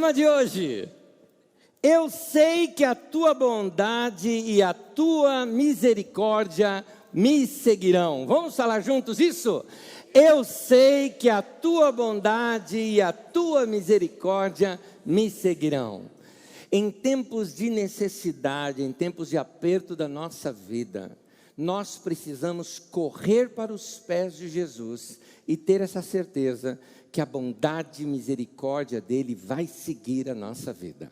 tema de hoje: eu sei que a tua bondade e a tua misericórdia me seguirão. Vamos falar juntos isso? Eu sei que a tua bondade e a tua misericórdia me seguirão. Em tempos de necessidade, em tempos de aperto da nossa vida, nós precisamos correr para os pés de Jesus e ter essa certeza que a bondade e misericórdia dele vai seguir a nossa vida.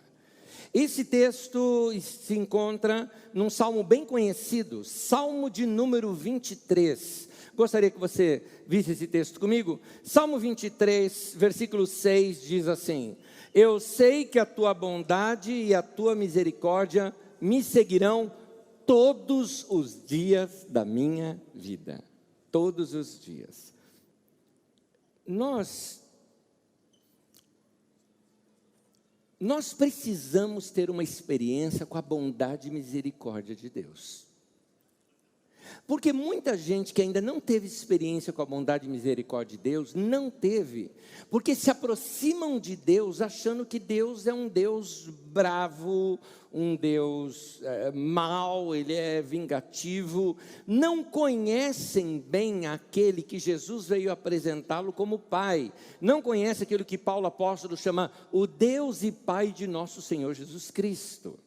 Esse texto se encontra num salmo bem conhecido, Salmo de número 23. Gostaria que você visse esse texto comigo. Salmo 23, versículo 6 diz assim: eu sei que a tua bondade e a tua misericórdia me seguirão todos os dias da minha vida. Todos os dias. Nós precisamos ter uma experiência com a bondade e misericórdia de Deus. Porque muita gente que ainda não teve experiência com a bondade e misericórdia de Deus, não teve, porque se aproximam de Deus achando que Deus é um Deus bravo, um Deus mau, Ele é vingativo, não conhecem bem aquele que Jesus veio apresentá-lo como Pai, não conhecem aquilo que Paulo apóstolo chama o Deus e Pai de nosso Senhor Jesus Cristo.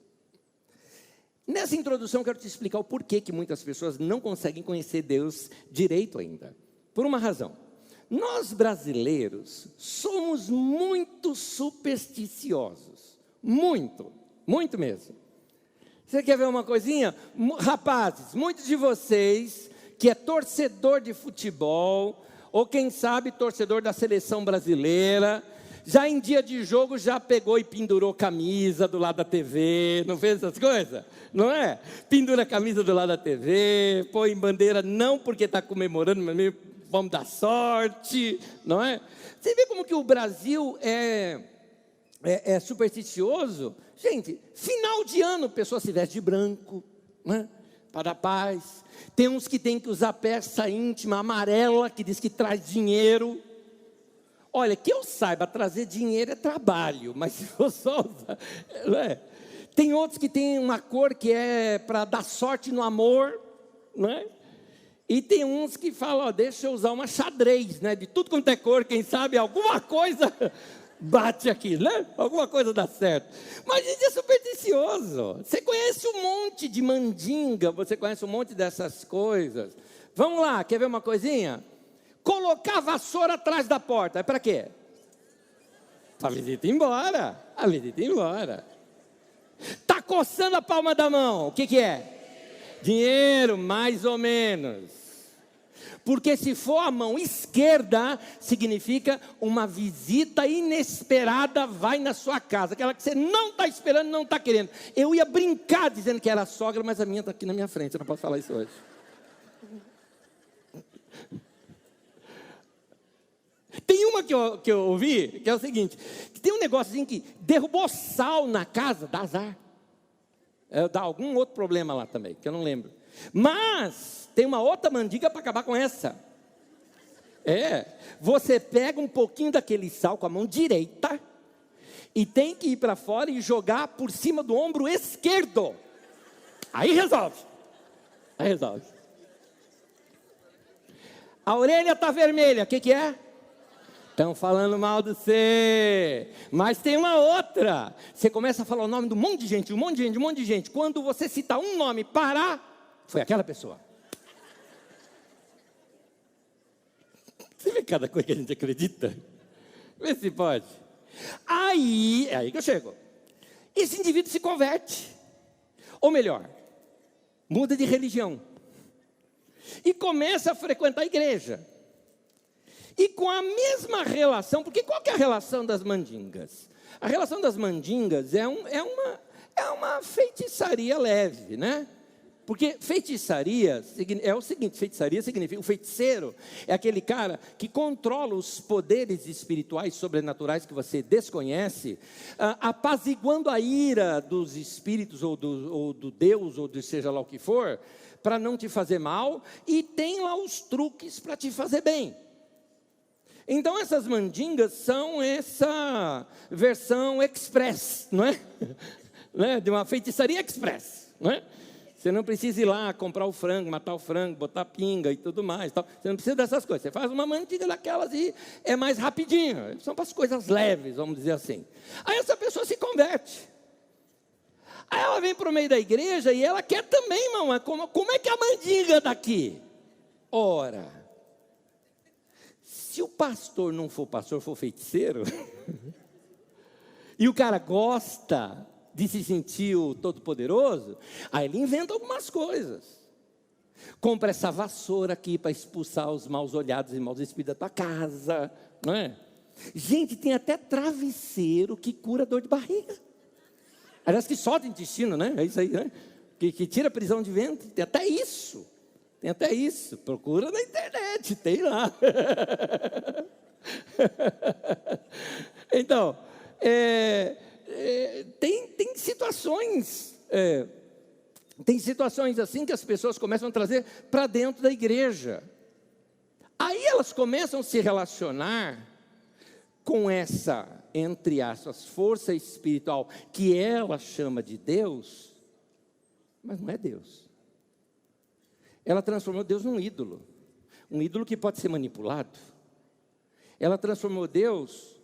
Nessa introdução, eu quero te explicar o porquê que muitas pessoas não conseguem conhecer Deus direito ainda. Por uma razão. Nós brasileiros somos muito supersticiosos. Muito, muito mesmo. Você quer ver uma coisinha? Rapazes, muitos de vocês que é torcedor de futebol, ou quem sabe torcedor da seleção brasileira, já em dia de jogo já pegou e pendurou camisa do lado da TV, não fez essas coisas? Não é? Pendura a camisa do lado da TV, põe bandeira não porque está comemorando, mas mesmo vamos dar sorte, não é? Você vê como que o Brasil é supersticioso? Gente, final de ano, pessoa se veste de branco, né? Para a paz. Tem uns que tem que usar peça íntima amarela, que diz que traz dinheiro. Olha, que eu saiba, trazer dinheiro é trabalho, mas se eu só usar, não é? Tem outros que tem uma cor que é para dar sorte no amor, não é? E tem uns que falam, ó, deixa eu usar uma xadrez, né? De tudo quanto é cor, quem sabe alguma coisa bate aqui, né? Alguma coisa dá certo. Mas isso é supersticioso. Você conhece um monte de mandinga, você conhece um monte dessas coisas. Vamos lá, quer ver uma coisinha? Colocar a vassoura atrás da porta, é para quê? Para a visita ir embora, a visita ir embora. Está coçando a palma da mão, o que é? Dinheiro, mais ou menos. Porque se for a mão esquerda, significa uma visita inesperada vai na sua casa. Aquela que você não está esperando, não está querendo. Eu ia brincar dizendo que era a sogra, mas a minha está aqui na minha frente, eu não posso falar isso hoje. Tem uma que eu ouvi, que é o seguinte, que tem um negócio assim que derrubou sal na casa, dá azar. Dá algum outro problema lá também, que eu não lembro. Mas tem uma outra mandiga para acabar com essa. Você pega um pouquinho daquele sal com a mão direita e tem que ir para fora e jogar por cima do ombro esquerdo. Aí resolve. A orelha está vermelha, o que é? Estão falando mal de você. Mas tem uma outra. Você começa a falar o nome de um monte de gente. Quando você citar um nome, parar, foi aquela pessoa. Você vê cada coisa que a gente acredita? Vê se pode. Aí que eu chego. Esse indivíduo se converte. Ou melhor, muda de religião. E começa a frequentar a igreja. E com a mesma relação, porque qual que é a relação das mandingas? A relação das mandingas é uma feitiçaria leve, né? Porque feitiçaria é o seguinte, feitiçaria significa, o feiticeiro é aquele cara que controla os poderes espirituais sobrenaturais que você desconhece, apaziguando a ira dos espíritos ou do Deus, ou de seja lá o que for, para não te fazer mal, e tem lá os truques para te fazer bem. Então essas mandingas são essa versão express, não é? Né? De uma feitiçaria express, não é? Você não precisa ir lá comprar o frango, matar o frango, botar pinga e tudo mais. Tal. Você não precisa dessas coisas. Você faz uma mandinga daquelas e é mais rapidinho. São para as coisas leves, vamos dizer assim. Aí essa pessoa se converte. Aí ela vem para o meio da igreja e ela quer também, irmão. Como é que é a mandinga daqui? Ora, se o pastor não for pastor, for feiticeiro, e o cara gosta de se sentir o todo-poderoso, aí ele inventa algumas coisas. Compra essa vassoura aqui para expulsar os maus olhados e maus espíritos da tua casa, não é? Gente, tem até travesseiro que cura dor de barriga. Aliás, que solta o intestino, né? É isso aí, né? Que tira a prisão de ventre. Tem até isso. Tem até isso. Procura na internet, tem lá. Então, tem situações, assim que as pessoas começam a trazer para dentro da igreja. Aí elas começam a se relacionar com essa, entre aspas, força espiritual que ela chama de Deus, mas não é Deus. Ela transformou Deus num ídolo, um ídolo que pode ser manipulado. Ela transformou Deus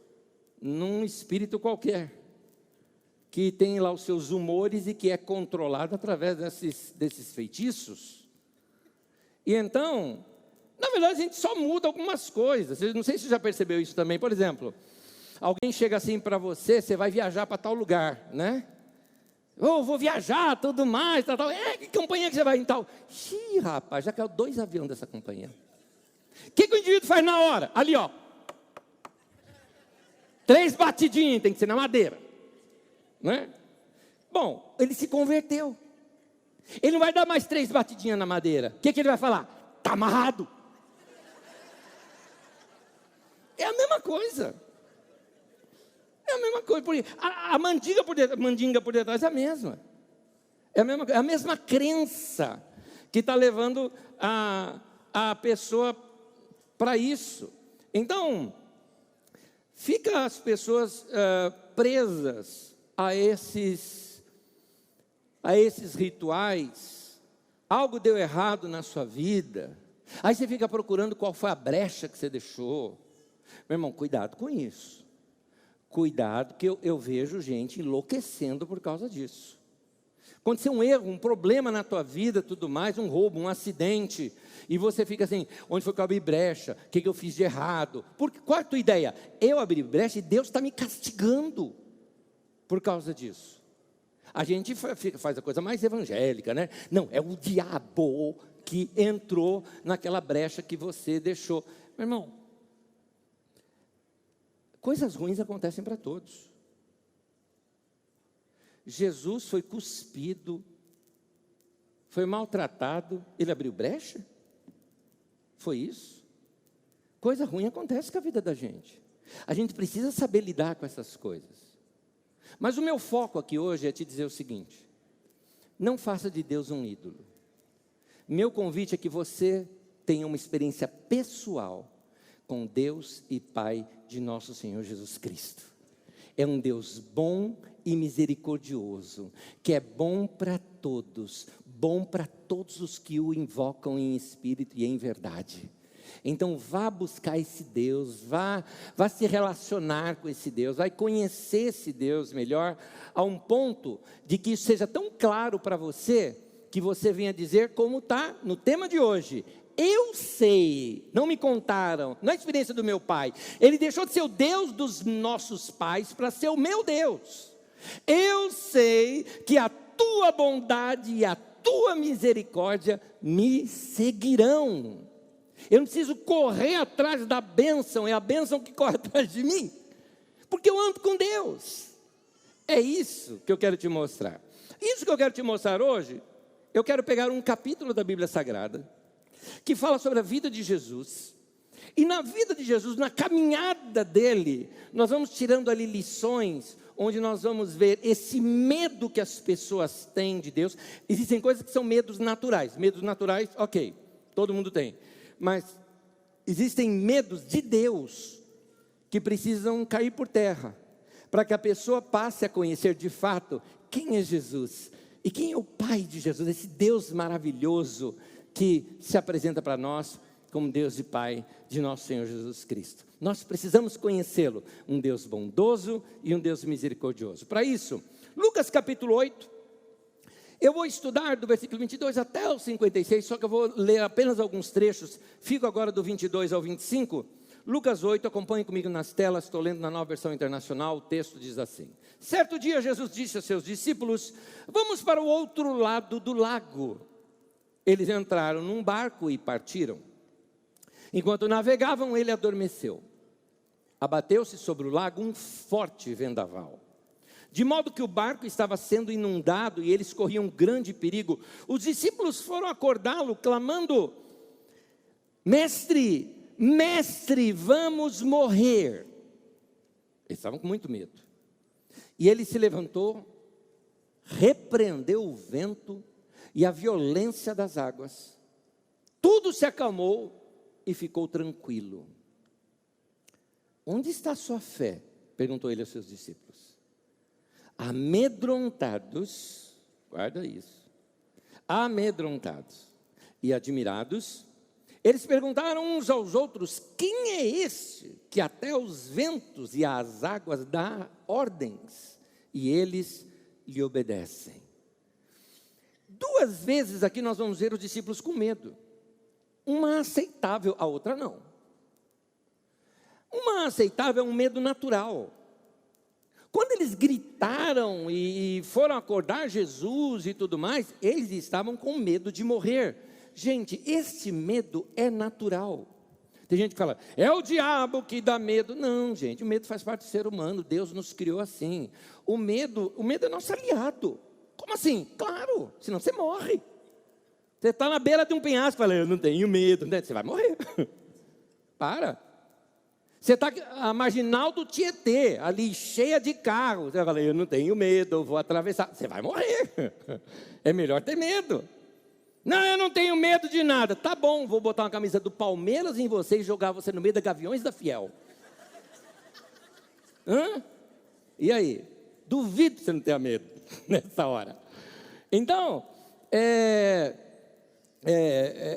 num espírito qualquer, que tem lá os seus humores e que é controlado através desses feitiços. E então, na verdade, a gente só muda algumas coisas. Não sei se você já percebeu isso também. Por exemplo, alguém chega assim para você, você vai viajar para tal lugar, né? Vou viajar, tudo mais, tal. Que companhia que você vai em tal? Ih, rapaz, já caiu 2 aviões dessa companhia. O que o indivíduo faz na hora? Ali, ó. 3 batidinhas, tem que ser na madeira. Não é? Bom, ele se converteu. Ele não vai dar mais 3 batidinhas na madeira. O que ele vai falar? Está amarrado. É a mesma coisa. É a mesma coisa. A mandinga por detrás é a mesma. É a mesma crença que está levando a pessoa para isso. Então, fica as pessoas presas a esses rituais. Algo deu errado na sua vida. Aí você fica procurando qual foi a brecha que você deixou. Meu irmão, cuidado com isso. Cuidado, que eu vejo gente enlouquecendo por causa disso. Aconteceu um erro, um problema na tua vida, tudo mais, um roubo, um acidente, e você fica assim, onde foi que eu abri brecha? O que eu fiz de errado? Qual é a tua ideia? Eu abri brecha e Deus está me castigando por causa disso. A gente faz a coisa mais evangélica, né? Não, é o diabo que entrou naquela brecha que você deixou. Meu irmão, coisas ruins acontecem para todos. Jesus foi cuspido, foi maltratado, ele abriu brecha? Foi isso? Coisa ruim acontece com a vida da gente. A gente precisa saber lidar com essas coisas. Mas o meu foco aqui hoje é te dizer o seguinte: não faça de Deus um ídolo. Meu convite é que você tenha uma experiência pessoal com Deus e Pai de nosso Senhor Jesus Cristo. É um Deus bom e misericordioso, que é bom para todos os que o invocam em espírito e em verdade. Então vá buscar esse Deus, vá se relacionar com esse Deus, vai conhecer esse Deus melhor, a um ponto de que isso seja tão claro para você, que você venha dizer como está no tema de hoje: eu sei, não me contaram, não é a experiência do meu pai, ele deixou de ser o Deus dos nossos pais para ser o meu Deus. Eu sei que a tua bondade e a tua misericórdia me seguirão. Eu não preciso correr atrás da bênção, é a bênção que corre atrás de mim, porque eu ando com Deus. É isso que eu quero te mostrar. Isso que eu quero te mostrar hoje, eu quero pegar um capítulo da Bíblia Sagrada, que fala sobre a vida de Jesus. E na vida de Jesus, na caminhada dele, nós vamos tirando ali lições, onde nós vamos ver esse medo que as pessoas têm de Deus. Existem coisas que são medos naturais. Medos naturais, ok, todo mundo tem. Mas existem medos de Deus que precisam cair por terra, para que a pessoa passe a conhecer de fato quem é Jesus e quem é o Pai de Jesus, esse Deus maravilhoso que se apresenta para nós como Deus e Pai de nosso Senhor Jesus Cristo. Nós precisamos conhecê-lo, um Deus bondoso e um Deus misericordioso. Para isso, Lucas capítulo 8, eu vou estudar do versículo 22 até o 56, só que eu vou ler apenas alguns trechos, fico agora do 22 ao 25. Lucas 8, acompanhe comigo nas telas, estou lendo na Nova Versão Internacional, o texto diz assim: certo dia Jesus disse aos seus discípulos: vamos para o outro lado do lago. Eles entraram num barco e partiram. Enquanto navegavam, ele adormeceu. Abateu-se sobre o lago um forte vendaval, de modo que o barco estava sendo inundado e eles corriam grande perigo. Os discípulos foram acordá-lo, clamando: Mestre, Mestre, vamos morrer. Eles estavam com muito medo. E ele se levantou, repreendeu o vento e a violência das águas. Tudo se acalmou e ficou tranquilo. Onde está a sua fé? Perguntou ele aos seus discípulos. Amedrontados, guarda isso, amedrontados e admirados, eles perguntaram uns aos outros: quem é esse que até os ventos e as águas dá ordens e eles lhe obedecem? Duas vezes aqui nós vamos ver os discípulos com medo. Uma aceitável, a outra não. Uma aceitável é um medo natural. Quando eles gritaram e foram acordar Jesus e tudo mais, eles estavam com medo de morrer. Gente, este medo é natural. Tem gente que fala: é o diabo que dá medo. Não, gente, o medo faz parte do ser humano. Deus nos criou assim. O medo é nosso aliado. Como assim? Claro, senão você morre. Você está na beira de um penhasco e fala: eu não tenho medo. Você vai morrer. Para. Você está à marginal do Tietê, ali cheia de carros. Você vai falar: eu não tenho medo, eu vou atravessar. Você vai morrer. É melhor ter medo. Não, eu não tenho medo de nada. Tá bom, vou botar uma camisa do Palmeiras em você e jogar você no meio da Gaviões da Fiel. Hã? E aí? Duvido que você não tenha medo nessa hora. Então,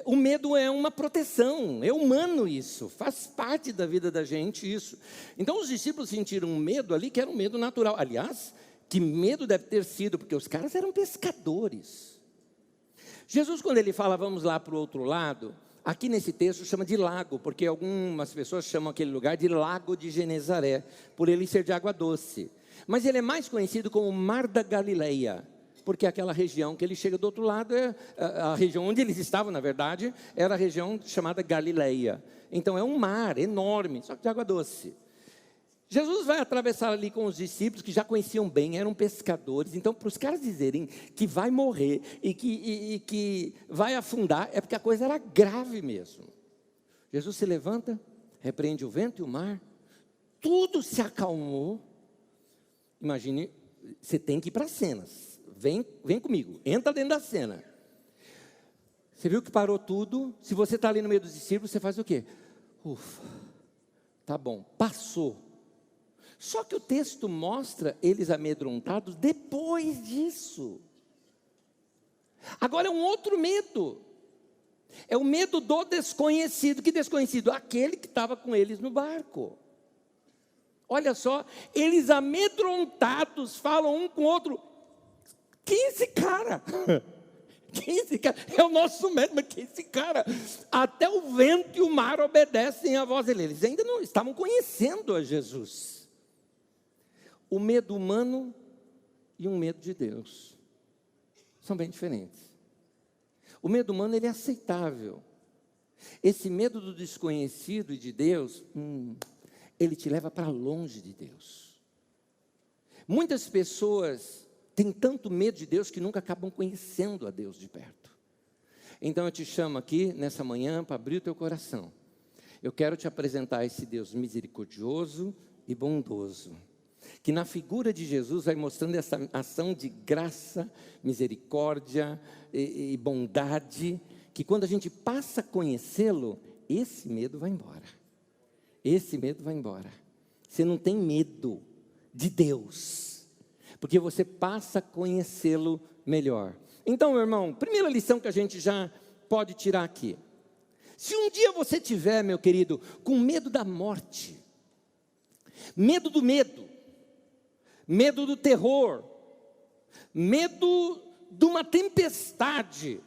o medo é uma proteção, é humano isso, faz parte da vida da gente isso. Então os discípulos sentiram um medo ali que era um medo natural. Aliás, que medo deve ter sido, porque os caras eram pescadores. Jesus, quando ele fala vamos lá para o outro lado, aqui nesse texto chama de lago, porque algumas pessoas chamam aquele lugar de Lago de Genezaré, por ele ser de água doce. Mas ele é mais conhecido como Mar da Galileia, porque aquela região que ele chega do outro lado, a região onde eles estavam, na verdade, era a região chamada Galileia. Então é um mar enorme, só que de água doce. Jesus vai atravessar ali com os discípulos que já conheciam bem, eram pescadores. Então, para os caras dizerem que vai morrer e que vai afundar, é porque a coisa era grave mesmo. Jesus se levanta, repreende o vento e o mar, tudo se acalmou. Imagine, você tem que ir para a cena. Vem comigo, entra dentro da cena. Você viu que parou tudo? Se você está ali no meio dos discípulos, você faz o quê? Ufa, tá bom, passou. Só que o texto mostra eles amedrontados depois disso. Agora é um outro medo. É o medo do desconhecido. Que desconhecido? Aquele que estava com eles no barco. Olha só, eles amedrontados falam um com o outro: quem é esse cara? Quem é esse cara? É o nosso medo, mas quem é esse cara? Até o vento e o mar obedecem à voz dele. Eles ainda não estavam conhecendo a Jesus. O medo humano e um medo de Deus são bem diferentes. O medo humano, ele é aceitável. Esse medo do desconhecido e de Deus, ele te leva para longe de Deus. Muitas pessoas têm tanto medo de Deus que nunca acabam conhecendo a Deus de perto. Então eu te chamo aqui nessa manhã para abrir o teu coração. Eu quero te apresentar esse Deus misericordioso e bondoso, que na figura de Jesus vai mostrando essa ação de graça, misericórdia e bondade, que quando a gente passa a conhecê-lo, esse medo vai embora. Esse medo vai embora. Você não tem medo de Deus, porque você passa a conhecê-lo melhor. Então, meu irmão, primeira lição que a gente já pode tirar aqui. Se um dia você tiver, meu querido, com medo da morte, medo do medo, medo do terror, medo de uma tempestade,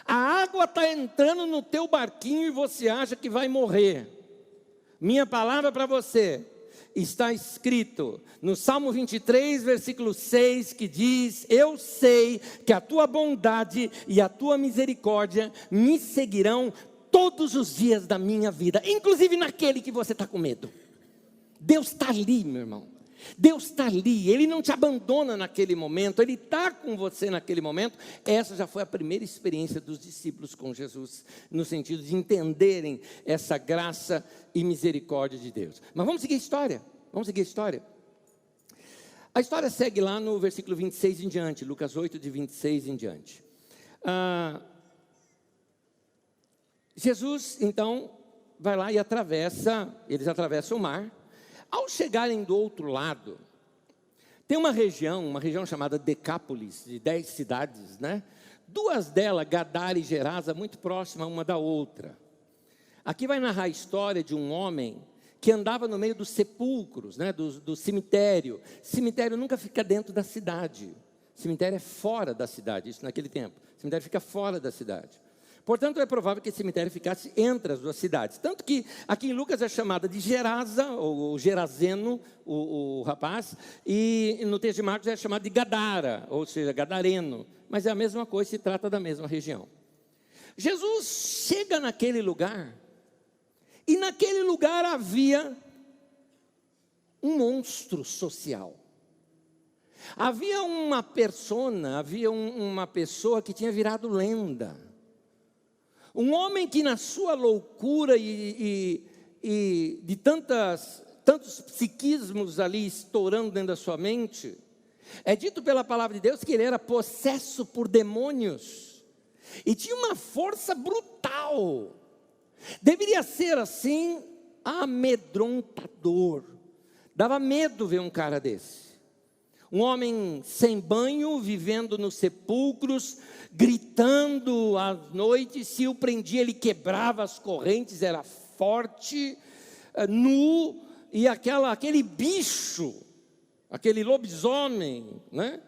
a água está entrando no teu barquinho e você acha que vai morrer. Minha palavra para você, está escrito no Salmo 23, versículo 6, que diz: eu sei que a tua bondade e a tua misericórdia me seguirão todos os dias da minha vida, inclusive naquele que você está com medo. Deus está ali, meu irmão. Deus está ali, Ele não te abandona naquele momento, Ele está com você naquele momento. Essa já foi a primeira experiência dos discípulos com Jesus, no sentido de entenderem essa graça e misericórdia de Deus. Mas vamos seguir a história, A história segue lá no versículo 26 em diante, Lucas 8, de 26 em diante. Jesus, então, vai lá e eles atravessam o mar. Ao chegarem do outro lado, tem uma região chamada Decápolis, de 10 cidades, né? 2 delas, Gadara e Gerasa, muito próximas uma da outra. Aqui vai narrar a história de um homem que andava no meio dos sepulcros, né? do cemitério. Cemitério nunca fica dentro da cidade. Cemitério é fora da cidade, isso naquele tempo. Cemitério fica fora da cidade. Portanto, é provável que esse cemitério ficasse entre as 2 cidades. Tanto que aqui em Lucas é chamada de Gerasa, ou Gerazeno, o rapaz, e no texto de Marcos é chamado de Gadara, ou seja, Gadareno. Mas é a mesma coisa, se trata da mesma região. Jesus chega naquele lugar, e naquele lugar havia um monstro social. Havia uma pessoa que tinha virado lenda. Um homem que na sua loucura e de tantos psiquismos ali estourando dentro da sua mente, é dito pela palavra de Deus que ele era possesso por demônios, e tinha uma força brutal, deveria ser assim, amedrontador, dava medo ver um cara desse. Um homem sem banho, vivendo nos sepulcros, gritando à noite. Se o prendia, ele quebrava as correntes, era forte, nu, e aquele bicho, aquele lobisomem, né?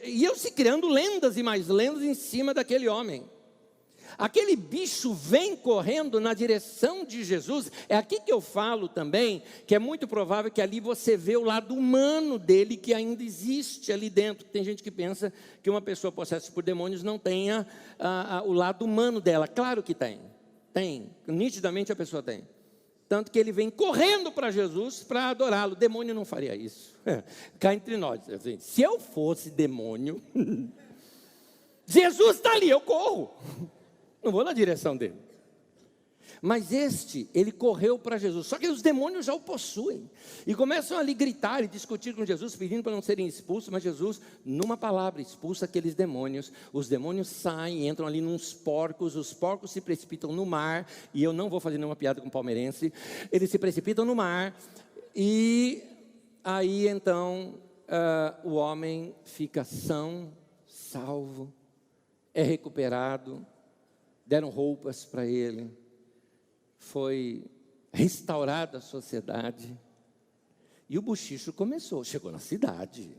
Iam se criando lendas e mais lendas em cima daquele homem. Aquele bicho vem correndo na direção de Jesus. É aqui que eu falo também, que é muito provável que ali você vê o lado humano dele, que ainda existe ali dentro. Tem gente que pensa que uma pessoa possessa por demônios não tenha o lado humano dela. Claro que tem, nitidamente a pessoa tem. Tanto que ele vem correndo para Jesus para adorá-lo. Demônio não faria isso. Cá entre nós, assim, se eu fosse demônio, Jesus está ali, eu corro. Não vou na direção dele. Mas ele correu para Jesus. Só que os demônios já o possuem. E começam ali a gritar e discutir com Jesus, pedindo para não serem expulsos. Mas Jesus, numa palavra, expulsa aqueles demônios. Os demônios saem, entram ali nos porcos. Os porcos se precipitam no mar. E eu não vou fazer nenhuma piada com palmeirense. Eles se precipitam no mar. E aí então o homem fica são, salvo, é recuperado. Deram roupas para ele, foi restaurada a sociedade, e o bochicho começou, chegou na cidade,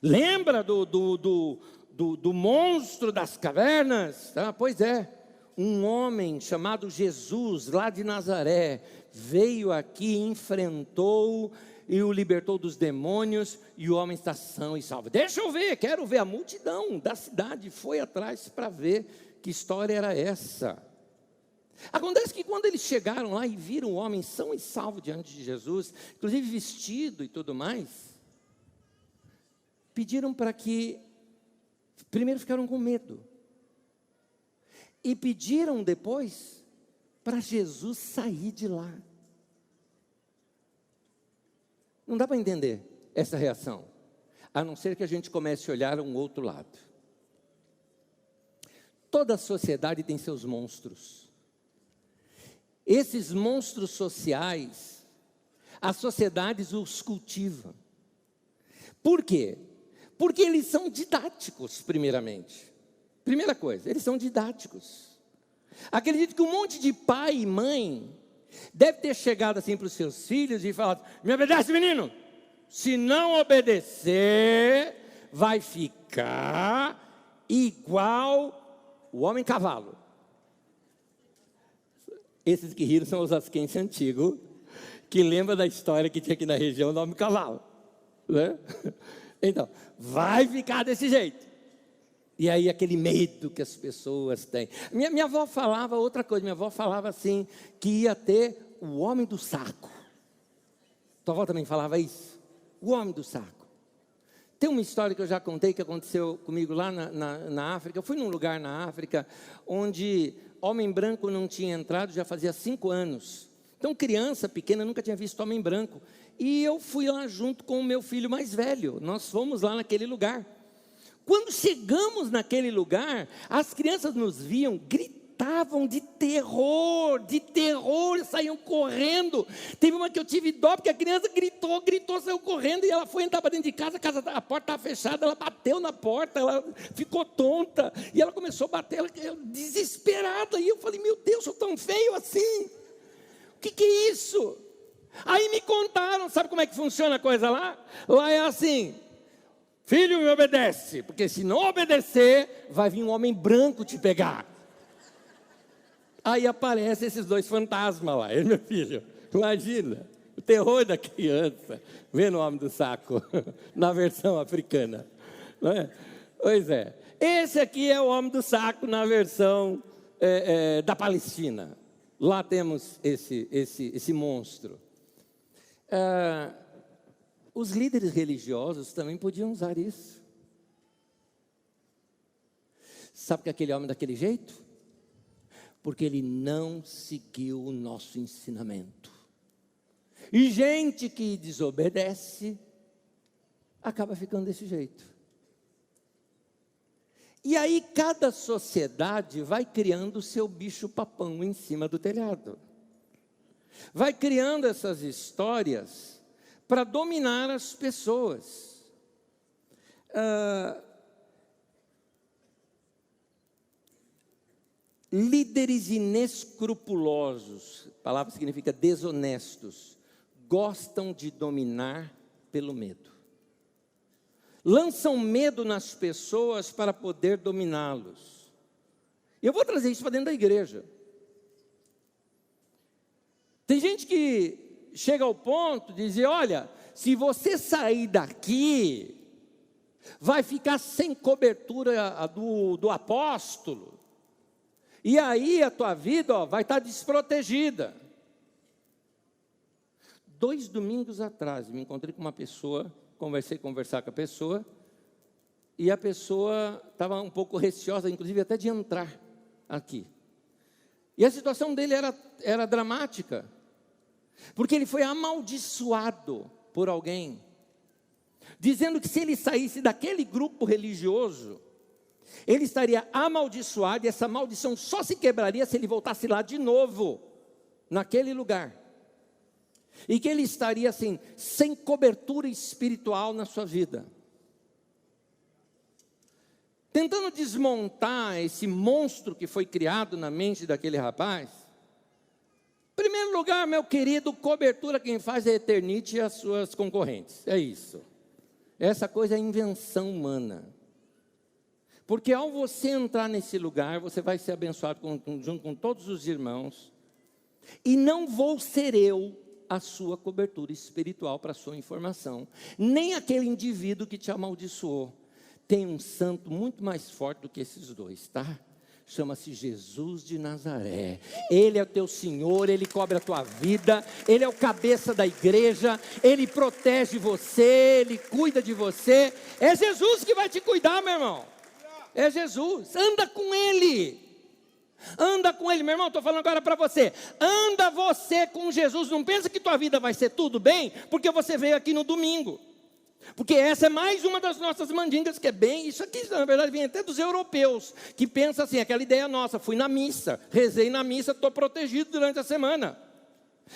lembra do monstro das cavernas? Pois é, um homem chamado Jesus, lá de Nazaré, veio aqui, enfrentou e o libertou dos demônios, e o homem está são e salvo. Deixa eu ver, quero ver. A multidão da cidade foi atrás para ver que história era essa. Acontece que quando eles chegaram lá e viram o homem são e salvo diante de Jesus, inclusive vestido e tudo mais, pediram para que, primeiro ficaram com medo, e pediram depois para Jesus sair de lá. Não dá para entender essa reação, a não ser que a gente comece a olhar um outro lado. Toda sociedade tem seus monstros. Esses monstros sociais, as sociedades os cultivam. Por quê? Porque eles são didáticos, primeiramente. Primeira coisa, eles são didáticos. Acredito que um monte de pai e mãe deve ter chegado assim para os seus filhos e falado: me obedece, menino. Se não obedecer, vai ficar igual o homem cavalo. Esses que riram são os asquenses antigos, que lembram da história que tinha aqui na região do homem cavalo, né? Então, vai ficar desse jeito. E aí aquele medo que as pessoas têm. Minha avó falava outra coisa, minha avó falava assim, que ia ter o homem do saco. Tua avó também falava isso? O homem do saco. Tem uma história que eu já contei, que aconteceu comigo lá na África. Eu fui num lugar na África, onde homem branco não tinha entrado, já fazia 5 anos. Então, criança pequena, nunca tinha visto homem branco. E eu fui lá junto com o meu filho mais velho. Nós fomos lá naquele lugar. Quando chegamos naquele lugar, as crianças nos viam, gritavam de terror, saíam correndo. Teve uma que eu tive dó, porque a criança gritou, saiu correndo, e ela foi entrar para dentro de casa, a porta estava fechada, ela bateu na porta, ela ficou tonta, e ela começou a bater, ela desesperada, e eu falei: meu Deus, sou tão feio assim, o que é isso? Aí me contaram, sabe como é que funciona a coisa lá? Lá é assim: filho, me obedece, porque se não obedecer, vai vir um homem branco te pegar. Aí aparecem esses 2 fantasmas lá, meu filho, imagina, o terror da criança, vendo o homem do saco, na versão africana, não é? Pois é, esse aqui é o homem do saco na versão da Palestina. Lá temos esse monstro. Os líderes religiosos também podiam usar isso. Sabe que aquele homem daquele jeito? Porque ele não seguiu o nosso ensinamento. E gente que desobedece acaba ficando desse jeito. E aí cada sociedade vai criando o seu bicho-papão em cima do telhado. Vai criando essas histórias para dominar as pessoas. Líderes inescrupulosos, a palavra significa desonestos, gostam de dominar pelo medo. Lançam medo nas pessoas para poder dominá-los. Eu vou trazer isso para dentro da igreja. Tem gente que chega ao ponto de dizer: olha, se você sair daqui, vai ficar sem cobertura do apóstolo. E aí a tua vida vai estar desprotegida. 2 domingos atrás, me encontrei com uma pessoa, conversar com a pessoa, e a pessoa estava um pouco receosa, inclusive até de entrar aqui. E a situação dele era dramática, porque ele foi amaldiçoado por alguém, dizendo que se ele saísse daquele grupo religioso, ele estaria amaldiçoado, e essa maldição só se quebraria se ele voltasse lá de novo, naquele lugar. E que ele estaria assim, sem cobertura espiritual na sua vida. Tentando desmontar esse monstro que foi criado na mente daquele rapaz. Em primeiro lugar, meu querido, cobertura quem faz é a Eternite e as suas concorrentes. É isso. Essa coisa é invenção humana. Porque ao você entrar nesse lugar, você vai ser abençoado junto com todos os irmãos. E não vou ser eu a sua cobertura espiritual para a sua informação. Nem aquele indivíduo que te amaldiçoou. Tem um santo muito mais forte do que esses 2, tá? Chama-se Jesus de Nazaré. Ele é o teu Senhor, Ele cobre a tua vida, Ele é o cabeça da igreja, Ele protege você, Ele cuida de você. É Jesus que vai te cuidar, meu irmão. É Jesus, anda com Ele. Anda com Ele, meu irmão, estou falando agora para você. Anda você com Jesus, não pensa que tua vida vai ser tudo bem, porque você veio aqui no domingo. Porque essa é mais uma das nossas mandingas, que é bem, isso aqui na verdade vem até dos europeus, que pensam assim, aquela ideia nossa, fui na missa, rezei na missa, estou protegido durante a semana.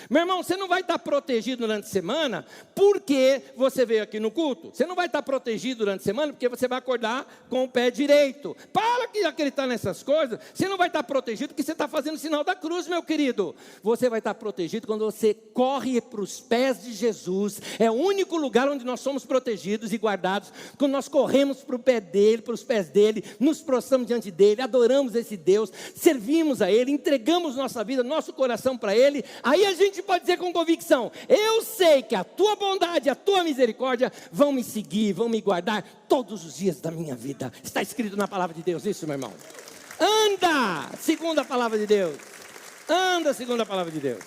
Meu irmão, você não vai estar protegido durante a semana porque você veio aqui no culto. Você não vai estar protegido durante a semana porque você vai acordar com o pé direito. Para de acreditar nessas coisas. Você não vai estar protegido porque você está fazendo o sinal da cruz, meu querido. Você vai estar protegido quando você corre para os pés de Jesus. É o único lugar onde nós somos protegidos e guardados. Quando nós corremos para o pé dele, para os pés dele, nos prostramos diante dele, adoramos esse Deus, servimos a ele, entregamos nossa vida, nosso coração para ele. Aí a gente pode dizer com convicção: eu sei que a tua bondade, a tua misericórdia vão me seguir, vão me guardar todos os dias da minha vida. Está escrito na palavra de Deus isso, meu irmão. Anda segundo a palavra de Deus. Anda segundo a palavra de Deus.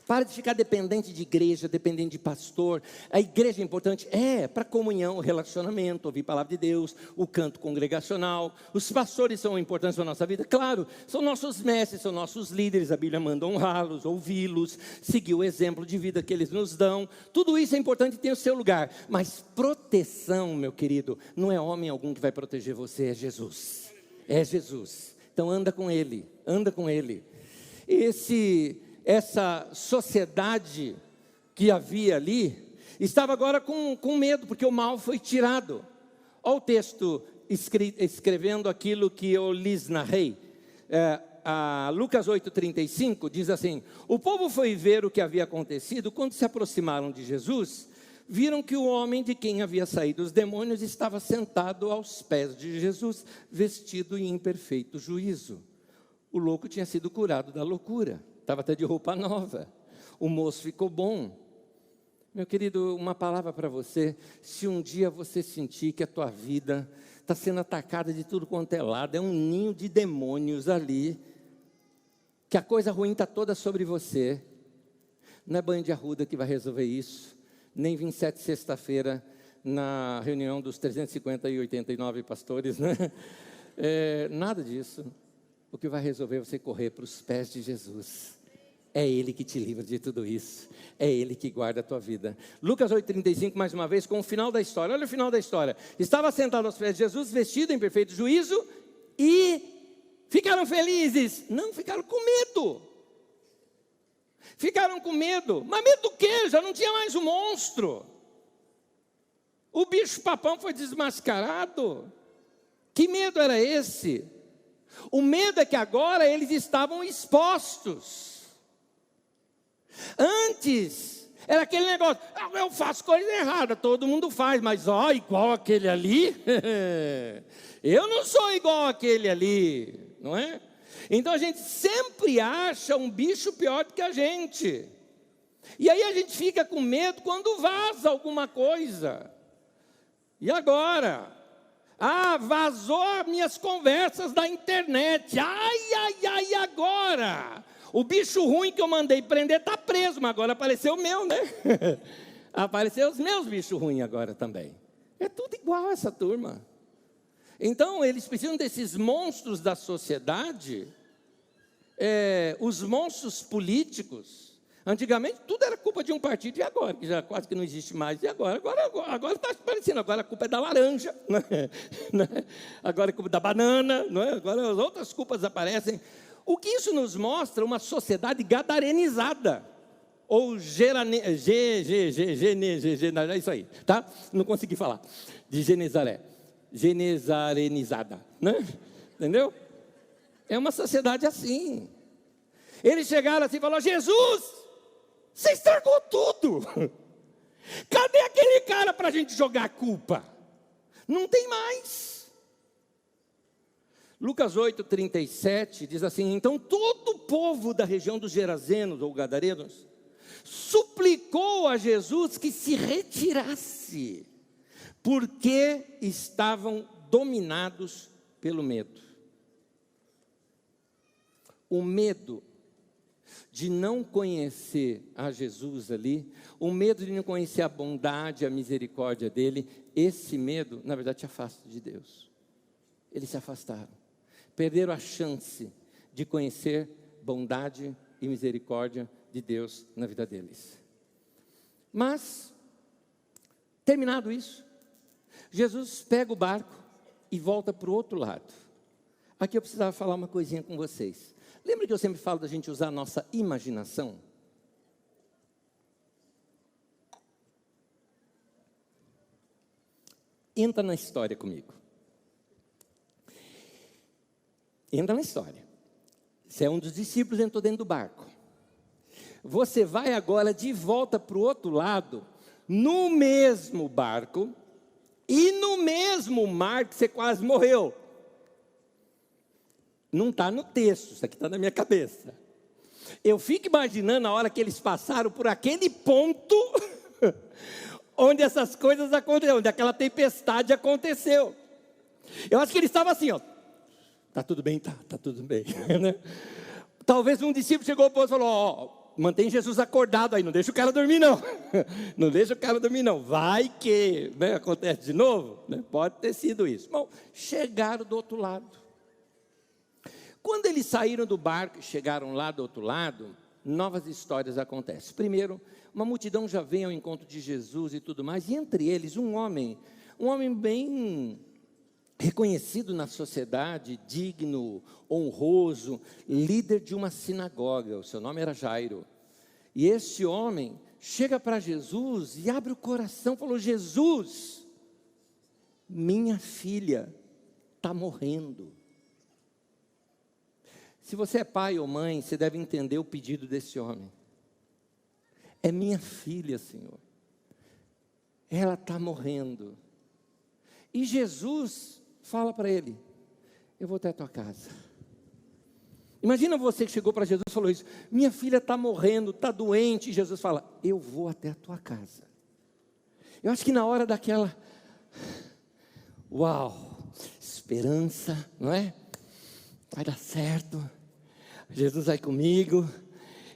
Para de ficar dependente de igreja, dependente de pastor. A igreja é importante? É, para comunhão, relacionamento, ouvir a palavra de Deus, o canto congregacional. Os pastores são importantes para a nossa vida? Claro, são nossos mestres, são nossos líderes. A Bíblia manda honrá-los, ouvi-los, seguir o exemplo de vida que eles nos dão. Tudo isso é importante e tem o seu lugar. Mas proteção, meu querido, não é homem algum que vai proteger você, é Jesus. É Jesus. Então anda com Ele, anda com Ele. Essa sociedade que havia ali, estava agora com medo, porque o mal foi tirado. Olha o texto escrevendo aquilo que eu lhes narrei. Lucas 8,35 diz assim: o povo foi ver o que havia acontecido. Quando se aproximaram de Jesus, viram que o homem de quem havia saído os demônios estava sentado aos pés de Jesus, vestido em perfeito juízo. O louco tinha sido curado da loucura. Estava até de roupa nova. O moço ficou bom. Meu querido, uma palavra para você. Se um dia você sentir que a tua vida está sendo atacada de tudo quanto é lado, é um ninho de demônios ali, que a coisa ruim está toda sobre você, não é banho de arruda que vai resolver isso, nem 27 sexta-feira, na reunião dos 389 pastores, né? Nada disso. O que vai resolver é você correr para os pés de Jesus. É Ele que te livra de tudo isso. É Ele que guarda a tua vida. Lucas 8,35, mais uma vez, com o final da história. Olha o final da história. Estava sentado aos pés de Jesus, vestido em perfeito juízo, e ficaram felizes. Não, ficaram com medo. Ficaram com medo. Mas medo do quê? Já não tinha mais o monstro. O bicho papão foi desmascarado. Que medo era esse? O medo é que agora eles estavam expostos. Antes, era aquele negócio: eu faço coisa errada, todo mundo faz, mas igual aquele ali, eu não sou igual aquele ali, não é? Então a gente sempre acha um bicho pior do que a gente. E aí a gente fica com medo quando vaza alguma coisa. E agora? Vazou minhas conversas da internet. Ai, agora? O bicho ruim que eu mandei prender está preso, mas agora apareceu o meu, né? Apareceu os meus bichos ruins agora também. É tudo igual essa turma. Então, eles precisam desses monstros da sociedade, os monstros políticos. Antigamente, tudo era culpa de um partido, e agora? Que já quase que não existe mais. E agora está aparecendo, agora a culpa é da laranja, né? Agora é culpa da banana, não é? Agora as outras culpas aparecem. O que isso nos mostra? Uma sociedade gadarenizada, ou é isso aí, tá? Não consegui falar, de Genezaré, genezarenizada, né? Entendeu? É uma sociedade assim. Eles chegaram assim e falaram: Jesus, você estragou tudo. Cadê aquele cara para a gente jogar a culpa? Não tem mais. Lucas 8,37 diz assim: então todo o povo da região dos Gerazenos ou Gadarenos suplicou a Jesus que se retirasse, porque estavam dominados pelo medo. O medo de não conhecer a Jesus ali, o medo de não conhecer a bondade, a misericórdia dele, esse medo, na verdade, te afasta de Deus. Eles se afastaram, perderam a chance de conhecer bondade e misericórdia de Deus na vida deles. Mas Terminado isso, Jesus pega o barco e volta para o outro lado. Aqui eu precisava falar uma coisinha com vocês. Lembra que eu sempre falo da gente usar a nossa imaginação? Entra na história comigo. Entra na história. Você é um dos discípulos, entrou dentro do barco. Você vai agora de volta para o outro lado, no mesmo barco, e no mesmo mar que você quase morreu. Não está no texto, isso aqui está na minha cabeça. Eu fico imaginando a hora que eles passaram por aquele ponto onde essas coisas aconteceram, onde aquela tempestade aconteceu. Eu acho que eles estavam assim, ó. Tá tudo bem, tá tudo bem. Né? Talvez um discípulo chegou para o outro e falou, ó, mantém Jesus acordado aí, não deixa o cara dormir não. Não deixa o cara dormir não. Vai que, né, acontece de novo. Né? Pode ter sido isso. Bom, chegaram do outro lado. Quando eles saíram do barco e chegaram lá do outro lado, novas histórias acontecem. Primeiro, uma multidão já vem ao encontro de Jesus e tudo mais, e entre eles um homem bem reconhecido na sociedade, digno, honroso, líder de uma sinagoga, o seu nome era Jairo. E este homem chega para Jesus e abre o coração, falou, Jesus, minha filha está morrendo. Se você é pai ou mãe, você deve entender o pedido desse homem. É minha filha, Senhor. Ela está morrendo. E Jesus fala para ele, eu vou até a tua casa. Imagina você que chegou para Jesus e falou isso, minha filha está morrendo, está doente. E Jesus fala, eu vou até a tua casa. Eu acho que na hora daquela, uau, esperança, não é? Vai dar certo. Jesus vai comigo,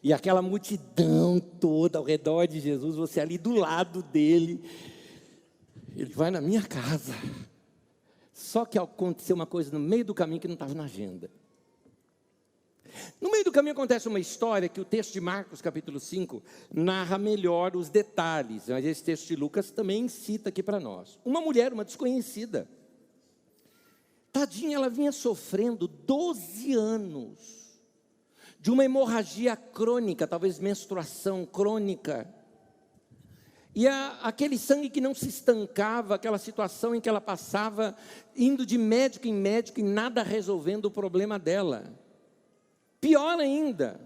e aquela multidão toda ao redor de Jesus, você ali do lado dele, ele vai na minha casa. Só que aconteceu uma coisa no meio do caminho que não estava na agenda. No meio do caminho acontece uma história que o texto de Marcos, capítulo 5, narra melhor os detalhes, mas esse texto de Lucas também cita aqui para nós. Uma mulher, uma desconhecida, tadinha, ela vinha sofrendo 12 anos de uma hemorragia crônica, talvez menstruação crônica. E aquele sangue que não se estancava, aquela situação em que ela passava, indo de médico em médico e nada resolvendo o problema dela. Pior ainda,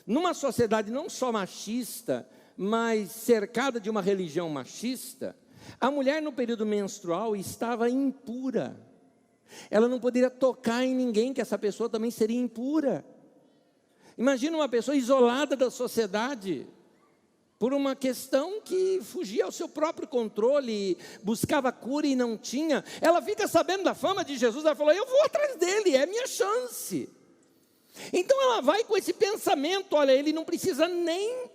numa sociedade não só machista, mas cercada de uma religião machista, a mulher no período menstrual estava impura. Ela não poderia tocar em ninguém, que essa pessoa também seria impura. Imagina uma pessoa isolada da sociedade, por uma questão que fugia ao seu próprio controle, buscava cura e não tinha. Ela fica sabendo da fama de Jesus, ela falou, eu vou atrás dele, é minha chance. Então ela vai com esse pensamento, olha, ele não precisa nem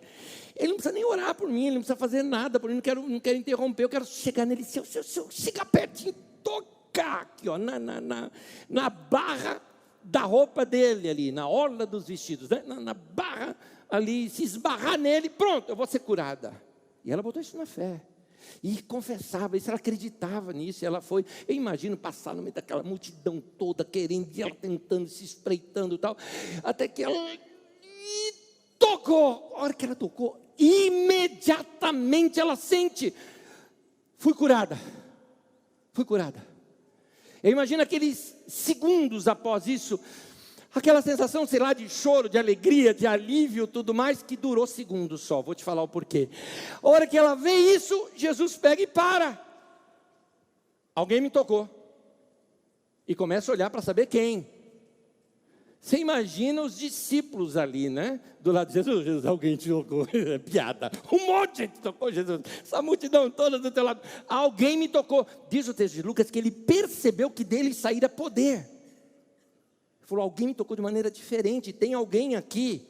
orar por mim, ele não precisa fazer nada por mim, não quero interromper, eu quero chegar nele, se eu chegar pertinho, tocar aqui, ó, na barra da roupa dele ali, na orla dos vestidos, né? na barra ali, se esbarrar nele, pronto, eu vou ser curada. E ela botou isso na fé, e confessava isso, ela acreditava nisso, ela foi, eu imagino passar no meio daquela multidão toda, querendo, e ela tentando, se espreitando e tal, até que ela tocou. A hora que ela tocou, imediatamente ela sente, fui curada. Eu imagino aqueles segundos após isso, aquela sensação, sei lá, de choro, de alegria, de alívio, tudo mais, que durou segundos só. Vou te falar o porquê. A hora que ela vê isso, Jesus pega e para. Alguém me tocou. E começa a olhar para saber quem. Você imagina os discípulos ali, né? Do lado de Jesus, alguém te tocou. Piada. Um monte de gente tocou Jesus. Essa multidão toda do teu lado. Alguém me tocou. Diz o texto de Lucas que ele percebeu que dele saíra poder. Ele falou, alguém me tocou de maneira diferente. Tem alguém aqui.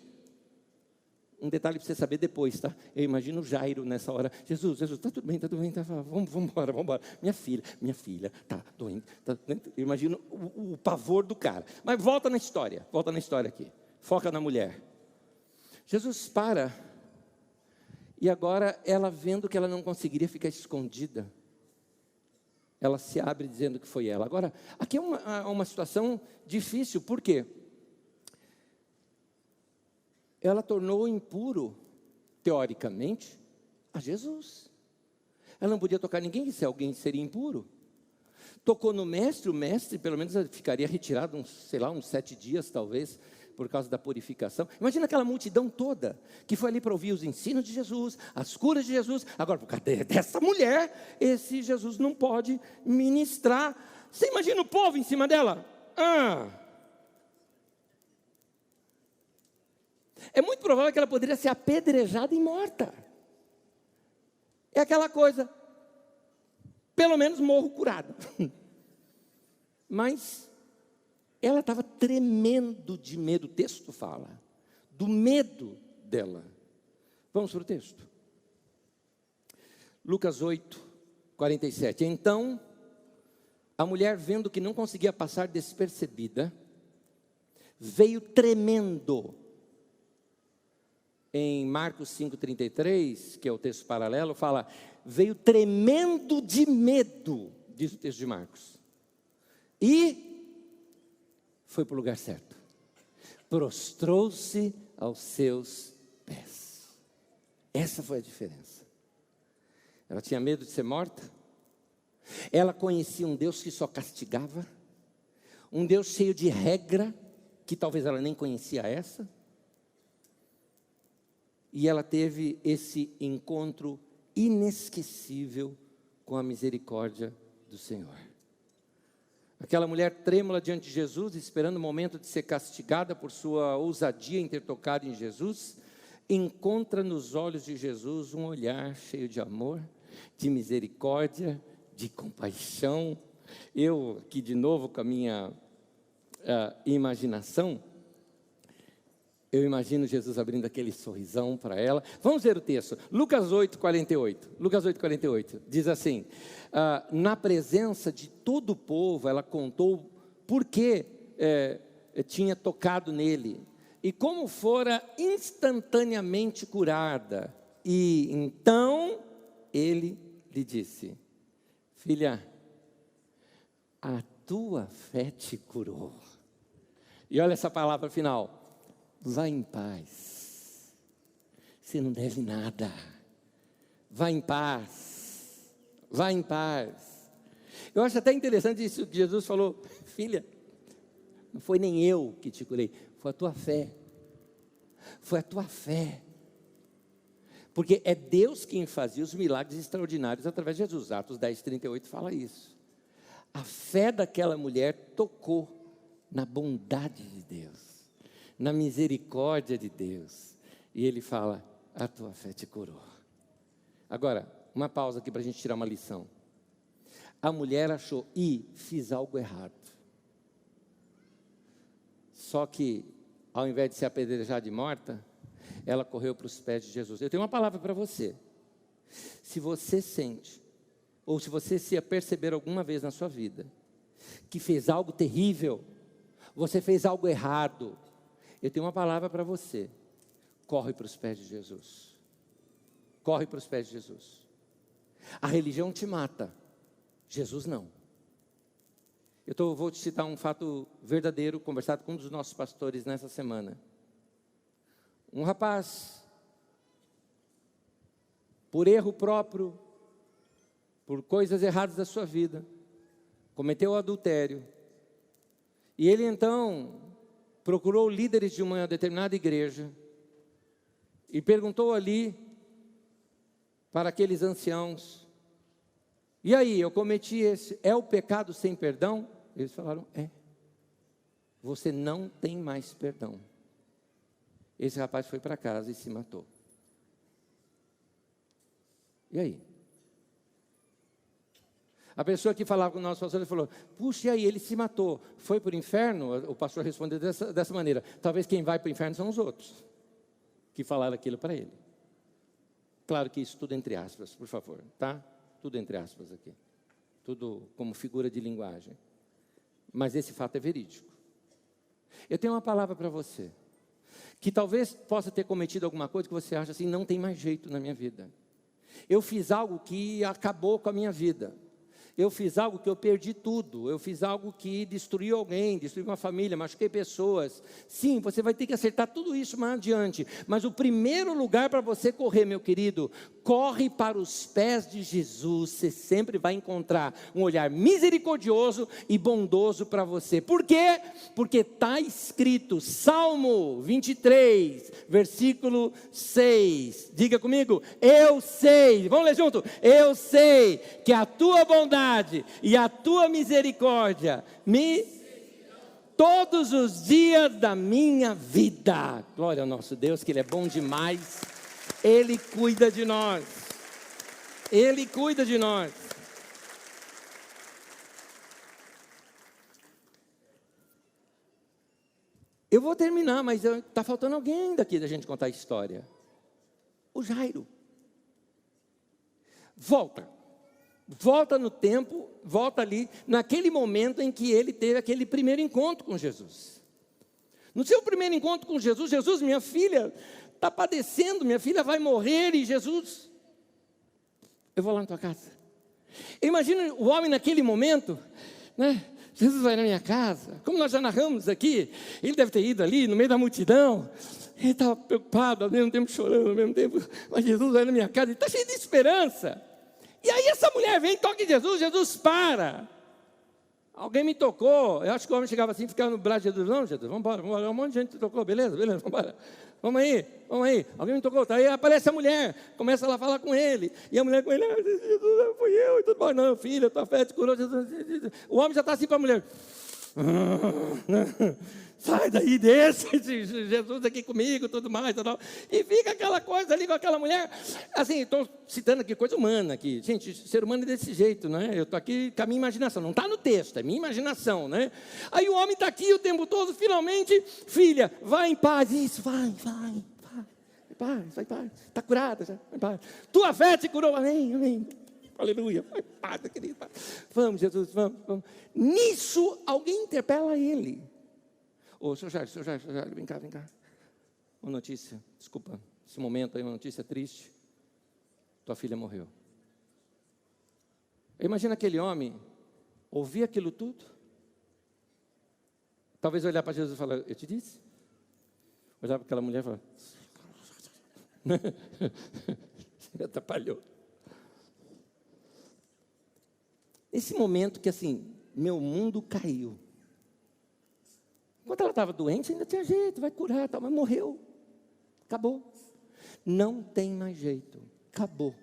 Um detalhe para você saber depois, tá? Eu imagino o Jairo nessa hora. Jesus, está tudo bem, tá, vamos embora. Minha filha, tá doente. Eu imagino o pavor do cara. Mas volta na história aqui. Foca na mulher. Jesus para E agora, ela vendo que ela não conseguiria ficar escondida, ela se abre dizendo que foi ela. Agora, aqui é uma situação difícil, por quê? Ela tornou impuro, teoricamente, a Jesus. Ela não podia tocar ninguém, se alguém seria impuro. Tocou no mestre, o mestre pelo menos ficaria retirado, uns 7 dias talvez, por causa da purificação. Imagina aquela multidão toda, que foi ali para ouvir os ensinos de Jesus, as curas de Jesus. Agora, por causa dessa mulher, esse Jesus não pode ministrar. Você imagina o povo em cima dela? É muito provável que ela poderia ser apedrejada e morta. É aquela coisa, pelo menos morro curado. Mas ela estava tremendo de medo, o texto fala, do medo dela. Vamos para o texto. Lucas 8, 47. Então, a mulher, vendo que não conseguia passar despercebida, veio tremendo. Em Marcos 5,33, que é o texto paralelo, fala, veio tremendo de medo, diz o texto de Marcos. E foi para o lugar certo. Prostrou-se aos seus pés. Essa foi a diferença. Ela tinha medo de ser morta. Ela conhecia um Deus que só castigava. Um Deus cheio de regra, que talvez ela nem conhecia essa. E ela teve esse encontro inesquecível com a misericórdia do Senhor. Aquela mulher trêmula diante de Jesus, esperando o momento de ser castigada por sua ousadia em ter tocado em Jesus, encontra nos olhos de Jesus um olhar cheio de amor, de misericórdia, de compaixão. Eu, aqui de novo com a minha imaginação, eu imagino Jesus abrindo aquele sorrisão para ela. Vamos ver o texto. Lucas 8, 48. Lucas 8, 48. Diz assim, na presença de todo o povo, ela contou por que tinha tocado nele. E como fora instantaneamente curada. E então, ele lhe disse, filha, a tua fé te curou. E olha essa palavra final. Vá em paz, você não deve nada, vá em paz, vá em paz. Eu acho até interessante isso que Jesus falou, filha, não foi nem eu que te curei, foi a tua fé, foi a tua fé. Porque é Deus quem fazia os milagres extraordinários através de Jesus, Atos 10, 38 fala isso. A fé daquela mulher tocou na bondade de Deus, na misericórdia de Deus. E ele fala, a tua fé te curou. Agora, uma pausa aqui para a gente tirar uma lição. A mulher achou, fiz algo errado. Só que, ao invés de ser apedrejada e morta, ela correu para os pés de Jesus. Eu tenho uma palavra para você. Se você sente, ou se você se aperceber alguma vez na sua vida, que fez algo terrível, você fez algo errado, eu tenho uma palavra para você. Corre para os pés de Jesus. Corre para os pés de Jesus. A religião te mata. Jesus não. Vou te citar um fato verdadeiro, conversado com um dos nossos pastores nessa semana. Um rapaz, por erro próprio, por coisas erradas da sua vida, cometeu o adultério. E ele então procurou líderes de uma determinada igreja e perguntou ali para aqueles anciãos, e aí, eu cometi é o pecado sem perdão? Eles falaram, você não tem mais perdão. Esse rapaz foi para casa e se matou. E aí? A pessoa que falava com o nosso pastor falou, puxa, e aí, ele se matou, foi para o inferno? O pastor respondeu dessa maneira, talvez quem vai para o inferno são os outros, que falaram aquilo para ele. Claro que isso tudo entre aspas, por favor, tá? Tudo entre aspas aqui. Tudo como figura de linguagem. Mas esse fato é verídico. Eu tenho uma palavra para você. que talvez possa ter cometido alguma coisa que você acha assim, não tem mais jeito na minha vida. Eu fiz algo que acabou com a minha vida. Eu fiz algo que eu perdi tudo. Eu fiz algo que destruiu alguém, destruiu uma família, machuquei pessoas. Sim, você vai ter que acertar tudo isso mais adiante. Mas o primeiro lugar para você correr, meu querido, corre para os pés de Jesus. Você sempre vai encontrar um olhar misericordioso e bondoso para você. Por quê? Porque está escrito, Salmo 23, versículo 6. Diga comigo, eu sei. Vamos ler junto? Eu sei que a tua bondade e a tua misericórdia me todos os dias da minha vida. Glória ao nosso Deus, que Ele é bom demais. Ele cuida de nós. Ele cuida de nós. Eu vou terminar, mas está faltando alguém ainda aqui da gente contar a história. O Jairo. Volta no tempo, volta ali, naquele momento em que ele teve aquele primeiro encontro com Jesus. No seu primeiro encontro com Jesus, Jesus, minha filha está padecendo, minha filha vai morrer, e Jesus, eu vou lá na tua casa. Imagina o homem naquele momento, né? Jesus vai na minha casa, como nós já narramos aqui, ele deve ter ido ali no meio da multidão, ele estava preocupado, ao mesmo tempo chorando, ao mesmo tempo, mas Jesus vai na minha casa, ele está cheio de esperança. E aí essa mulher vem, toca em Jesus, Jesus para. Alguém me tocou. Eu acho que o homem chegava assim, ficava no braço de Jesus. Não, Jesus, vamos embora. Um monte de gente tocou, beleza, vamos embora. Vamos aí. Alguém me tocou. Aí aparece a mulher, começa lá a falar com ele. E a mulher com ele, Jesus, fui eu. E tudo bom. Não, filha, tua fé te curou. Jesus. O homem já está assim para a mulher. Sai daí, deixa Jesus aqui comigo, tudo mais, e fica aquela coisa ali com aquela mulher, assim, estou citando aqui coisa humana aqui, gente, ser humano é desse jeito, né? Eu estou aqui com a minha imaginação, não está no texto, é minha imaginação, né? Aí o homem está aqui o tempo todo, finalmente, filha, vai em paz, isso, vai, está curada já, vai em paz, tua fé te curou, amém. Aleluia, vai, Padre, querido. Vamos, Jesus, vamos. Nisso, alguém interpela ele. Ô, seu Jair, vem cá. Uma notícia, desculpa, esse momento aí, uma notícia triste. Tua filha morreu. Imagina aquele homem, ouvir aquilo tudo. Talvez olhar para Jesus e falar, eu te disse. Olhar para aquela mulher e falar, me atrapalhou. Esse momento que assim, meu mundo caiu. Enquanto ela estava doente, ainda tinha jeito, vai curar, tal, mas morreu. Acabou. Não tem mais jeito. Acabou.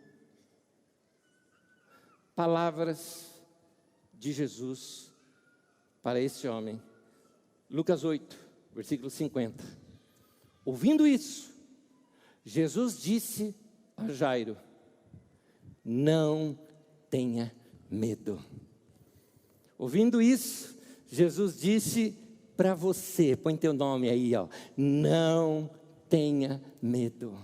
Palavras de Jesus para esse homem. Lucas 8, versículo 50. Ouvindo isso, Jesus disse a Jairo, não tenha medo. Ouvindo isso, Jesus disse para você, põe teu nome aí, ó, não tenha medo.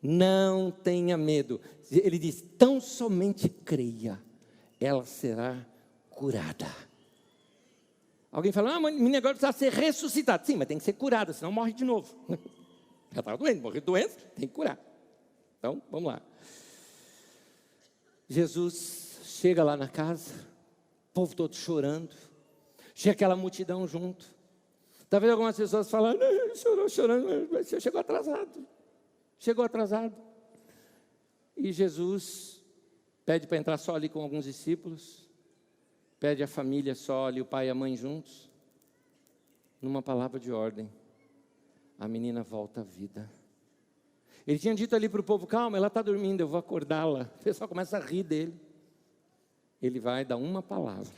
Não tenha medo. Ele diz, tão somente creia, ela será curada. Alguém fala, mas menina agora precisa ser ressuscitada. Sim, mas tem que ser curada, senão morre de novo. Já estava doente, morreu de doença, tem que curar. Então, vamos lá. Jesus chega lá na casa, o povo todo chorando, chega aquela multidão junto. Talvez algumas pessoas falem, ele chorou, chorando, mas você chegou atrasado. E Jesus pede para entrar só ali com alguns discípulos, pede a família só ali, o pai e a mãe juntos, numa palavra de ordem, a menina volta à vida. Ele tinha dito ali para o povo, calma, ela está dormindo, eu vou acordá-la. O pessoal começa a rir dele. Ele vai dar uma palavra,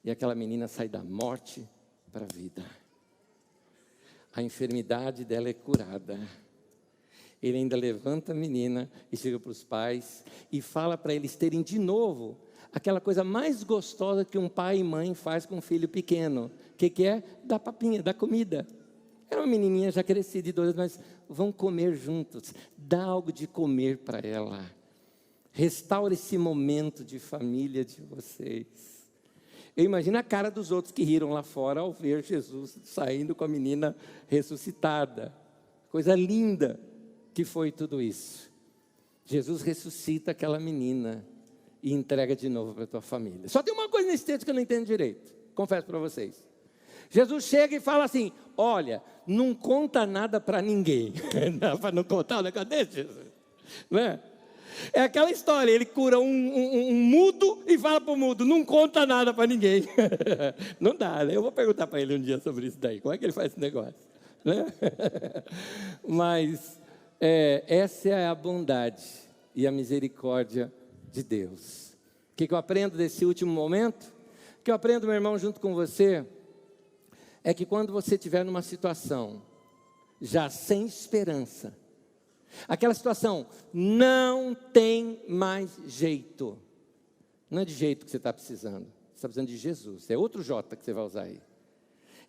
e aquela menina sai da morte para a vida. A enfermidade dela é curada. Ele ainda levanta a menina e chega para os pais e fala para eles terem de novo aquela coisa mais gostosa que um pai e mãe faz com um filho pequeno. O que é? Dar papinha, dar comida. Era uma menininha já crescida de 2 anos, mas vão comer juntos. Dá algo de comer para ela. Restaure esse momento de família de vocês. Eu imagino a cara dos outros que riram lá fora ao ver Jesus saindo com a menina ressuscitada. Coisa linda que foi tudo isso. Jesus ressuscita aquela menina e entrega de novo para a tua família. Só tem uma coisa nesse texto que eu não entendo direito, confesso para vocês. Jesus chega e fala assim: olha, não conta nada para ninguém. Não, para não contar o negócio desse, Jesus, não é? É aquela história, ele cura um mudo e fala para o mudo: não conta nada para ninguém. Não dá, né? Eu vou perguntar para ele um dia sobre isso daí, como é que ele faz esse negócio, né? Mas essa é a bondade e a misericórdia de Deus. O que eu aprendo desse último momento? O que eu aprendo, meu irmão, junto com você, é que quando você estiver numa situação já sem esperança, aquela situação não tem mais jeito, não é de jeito que você está precisando, você está precisando de Jesus, é outro J que você vai usar aí.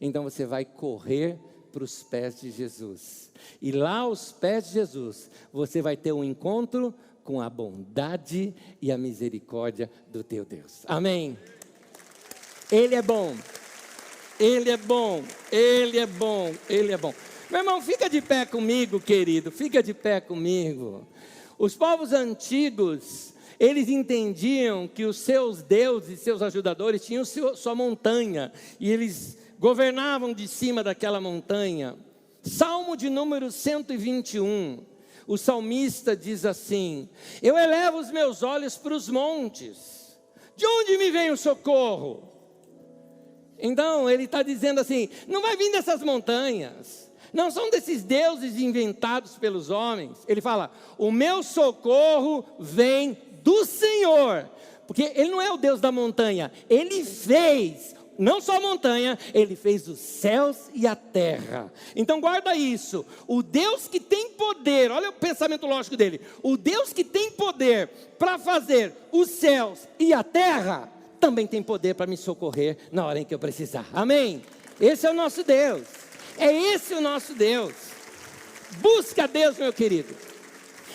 Então você vai correr para os pés de Jesus, e lá aos pés de Jesus, você vai ter um encontro com a bondade e a misericórdia do teu Deus. Amém? Ele é bom, Ele é bom, Ele é bom, Ele é bom. Meu irmão, fica de pé comigo, querido, fica de pé comigo. Os povos antigos, eles entendiam que os seus deuses, seus ajudadores, tinham sua montanha, e eles governavam de cima daquela montanha. Salmo de número 121, o salmista diz assim: eu elevo os meus olhos para os montes, de onde me vem o socorro? Então ele está dizendo assim: não vai vir dessas montanhas, não são desses deuses inventados pelos homens. Ele fala: o meu socorro vem do Senhor, porque Ele não é o Deus da montanha, Ele fez não só a montanha, Ele fez os céus e a terra. Então guarda isso, o Deus que tem poder, olha o pensamento lógico dele, o Deus que tem poder para fazer os céus e a terra, também tem poder para me socorrer na hora em que eu precisar. Amém? Esse é o nosso Deus, é esse o nosso Deus. Busca a Deus, meu querido.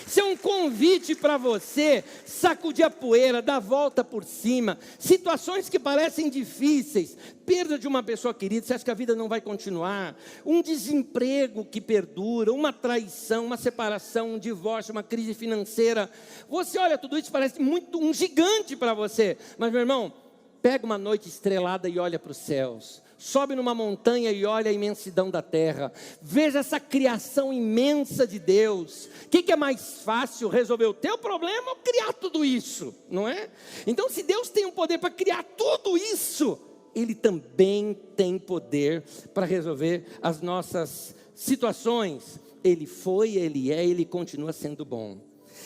Isso é um convite para você sacudir a poeira, dar a volta por cima. Situações que parecem difíceis, perda de uma pessoa querida, você acha que a vida não vai continuar, um desemprego que perdura, uma traição, uma separação, um divórcio, uma crise financeira. Você olha tudo isso, parece muito um gigante para você. Mas, meu irmão, pega uma noite estrelada e olha para os céus. Sobe numa montanha e olha a imensidão da terra. Veja essa criação imensa de Deus. O que é mais fácil, resolver o teu problema ou criar tudo isso? Não é? Então, se Deus tem o poder para criar tudo isso, Ele também tem poder para resolver as nossas situações. Ele foi, Ele é, Ele continua sendo bom.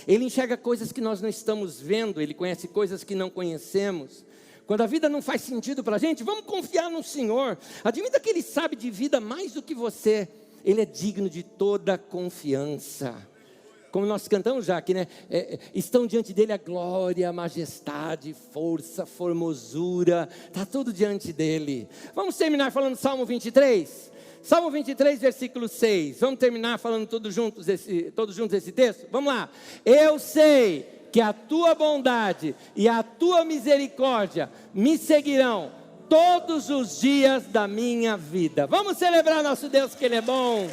Ele enxerga coisas que nós não estamos vendo, Ele conhece coisas que não conhecemos. Quando a vida não faz sentido para a gente, vamos confiar no Senhor. Admita que Ele sabe de vida mais do que você. Ele é digno de toda confiança. Como nós cantamos já aqui, né? Estão diante dEle a glória, a majestade, força, formosura. Está tudo diante dEle. Vamos terminar falando Salmo 23? Salmo 23, versículo 6. Vamos terminar falando todos juntos esse texto? Vamos lá. Eu sei que a tua bondade e a tua misericórdia me seguirão todos os dias da minha vida. Vamos celebrar nosso Deus, que Ele é bom.